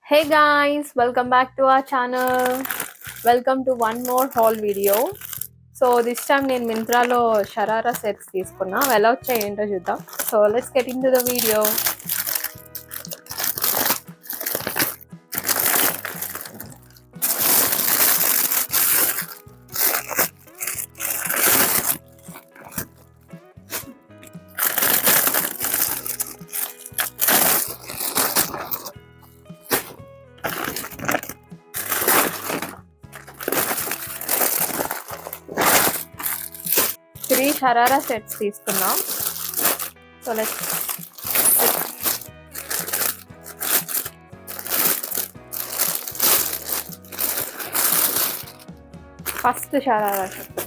Hey guys, welcome back to our channel. Welcome to one more haul video. So this time నేను మింత్రాలో sharara sets తీసుకున్నా. ఎలా వచ్చాయి ఏంటో చూద్దాం. So let's get into the video. Three sharara sets తీసుకున్నాం. So let's first sharara set.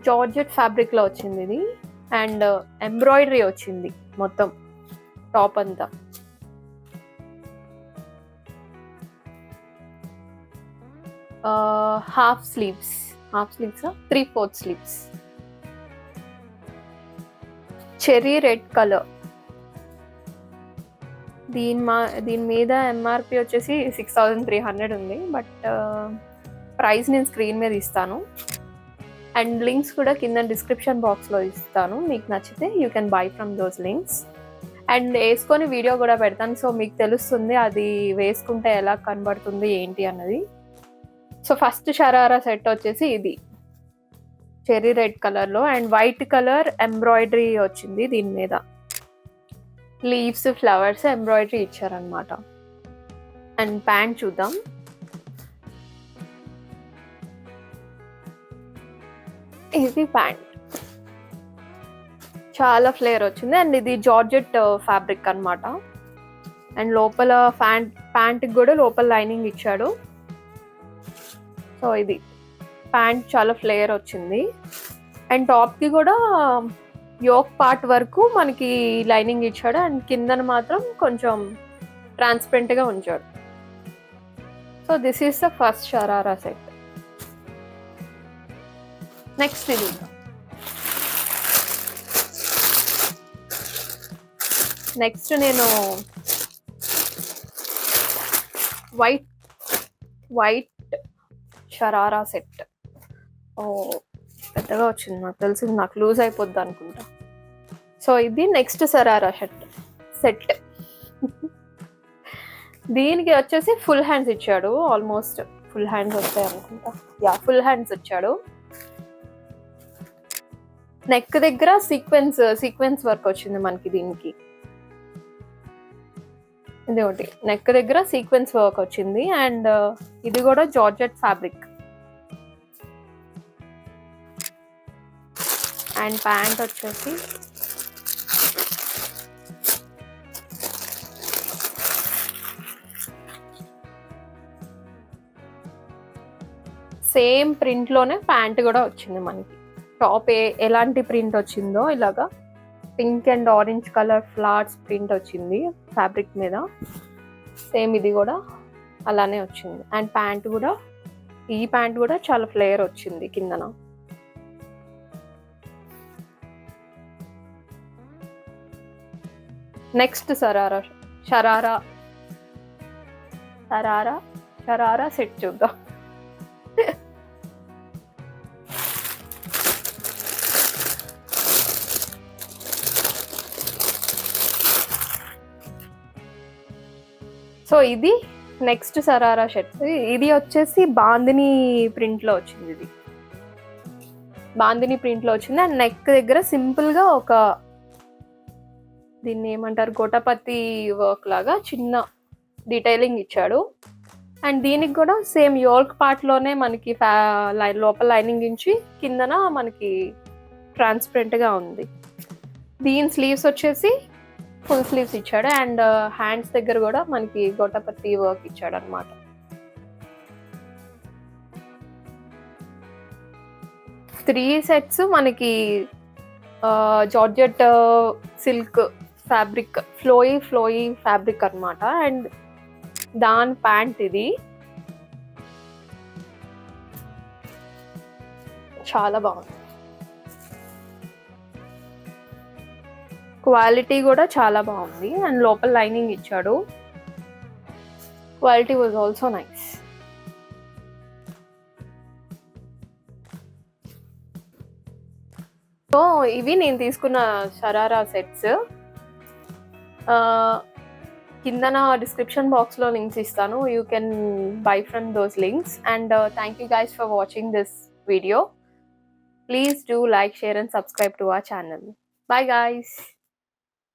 Georgette fabric లో వచ్చింది ఇది అండ్ ఎంబ్రాయిడరీ వచ్చింది మొత్తం టాప్ అంతా. Half sleeves 3/4 sleeves. Cherry red colour. దీని మీద ఎంఆర్పి వచ్చేసి 6300 ఉంది, బట్ ప్రైస్ నేను స్క్రీన్ మీద ఇస్తాను అండ్ లింక్స్ కూడా కింద డిస్క్రిప్షన్ బాక్స్లో ఇస్తాను. మీకు నచ్చితే you can buy from those links and వేసుకొని వీడియో కూడా పెడతాను. సో మీకు తెలుస్తుంది అది వేసుకుంటే ఎలా కనబడుతుంది ఏంటి అన్నది. సో ఫస్ట్ షరారా సెట్ వచ్చేసి ఇది చెర్రీ రెడ్ కలర్లో అండ్ వైట్ కలర్ ఎంబ్రాయిడరీ వచ్చింది. దీని మీద లీవ్స్, ఫ్లవర్స్ ఎంబ్రాయిడరీ ఇచ్చారనమాట. అండ్ ప్యాంట్ చూద్దాం. ఇది ప్యాంట్ చాలా ఫ్లేర్ వచ్చింది అండ్ ఇది జార్జెట్ ఫ్యాబ్రిక్ అనమాట. అండ్ లోపల ప్యాంట్ కూడా లోపల లైనింగ్ ఇచ్చాడు. సో ఇది ప్యాంట్ చాలా ఫ్లేయర్ వచ్చింది అండ్ టాప్కి కూడా యోక్ పార్ట్ వరకు మనకి లైనింగ్ ఇచ్చాడు అండ్ కిందన మాత్రం కొంచెం ట్రాన్స్పరెంట్గా ఉంచాడు. So this is the first sharara set. Next ఇది నేను వైట్ షరారా సెట్. ఓ పెద్దగా వచ్చింది, నాకు తెలిసి నాకు లూజ్ అయిపోద్ది అనుకుంటా. సో ఇది నెక్స్ట్ షరారా సెట్. దీనికి వచ్చేసి ఫుల్ హ్యాండ్స్ ఇచ్చాడు. ఆల్మోస్ట్ ఫుల్ హ్యాండ్స్ వస్తాయి అనుకుంటా. ఫుల్ హ్యాండ్స్ ఇచ్చాడు. నెక్ దగ్గర సీక్వెన్స్ వర్క్ వచ్చింది మనకి. దీనికి ఇది ఒకటి నెక్ దగ్గర సీక్వెన్స్ వర్క్ వచ్చింది అండ్ ఇది కూడా జార్జెట్ ఫ్యాబ్రిక్. అండ్ ప్యాంట్ వచ్చేసి సేమ్ ప్రింట్లోనే ప్యాంట్ కూడా వచ్చింది మనకి. టాప్ ఎలాంటి ప్రింట్ వచ్చిందో ఇలాగా pink and orange colour flowers print వచ్చింది ఫ్యాబ్రిక్ మీద. సేమ్ ఇది కూడా అలానే వచ్చింది అండ్ ఈ ప్యాంట్ కూడా చాలా ఫ్లేయర్ వచ్చింది కిందన. నెక్స్ట్ షరారా సెట్ చూద్దాం. సో ఇది నెక్స్ట్ షరారా షర్ట్. ఇది వచ్చేసి బాందిని ప్రింట్లో వచ్చింది. అండ్ నెక్ దగ్గర సింపుల్గా ఒక దీన్ని ఏమంటారు గోటపత్తి వర్క్ లాగా చిన్న డీటెయిలింగ్ ఇచ్చాడు. అండ్ దీనికి కూడా సేమ్ యోల్క్ పార్ట్లోనే మనకి లోపల లైనింగ్ ఇచ్చి కిందన మనకి ట్రాన్స్పరెంట్గా ఉంది. దీని స్లీవ్స్ వచ్చేసి ఫుల్ స్లీవ్స్ ఇచ్చాడు అండ్ హ్యాండ్స్ దగ్గర కూడా మనకి గోటపత్తి వర్క్ ఇచ్చాడు అనమాట. త్రీ సెట్స్ మనకి georgette silk fabric, flowy fabric అనమాట. అండ్ దాని ప్యాంట్ ఇది చాలా బాగుంది. క్వాలిటీ కూడా చాలా బాగుంది అండ్ లోపల లైనింగ్ ఇచ్చాడు. Quality was also nice. So ఇవి నేను తీసుకున్న షరారా సెట్స్. కింద డిస్క్రిప్షన్ బాక్స్లో లింక్స్ ఇస్తాను. You can buy from those links. And thank you guys for watching this video. Please do like, share and subscribe to our channel. Bye guys.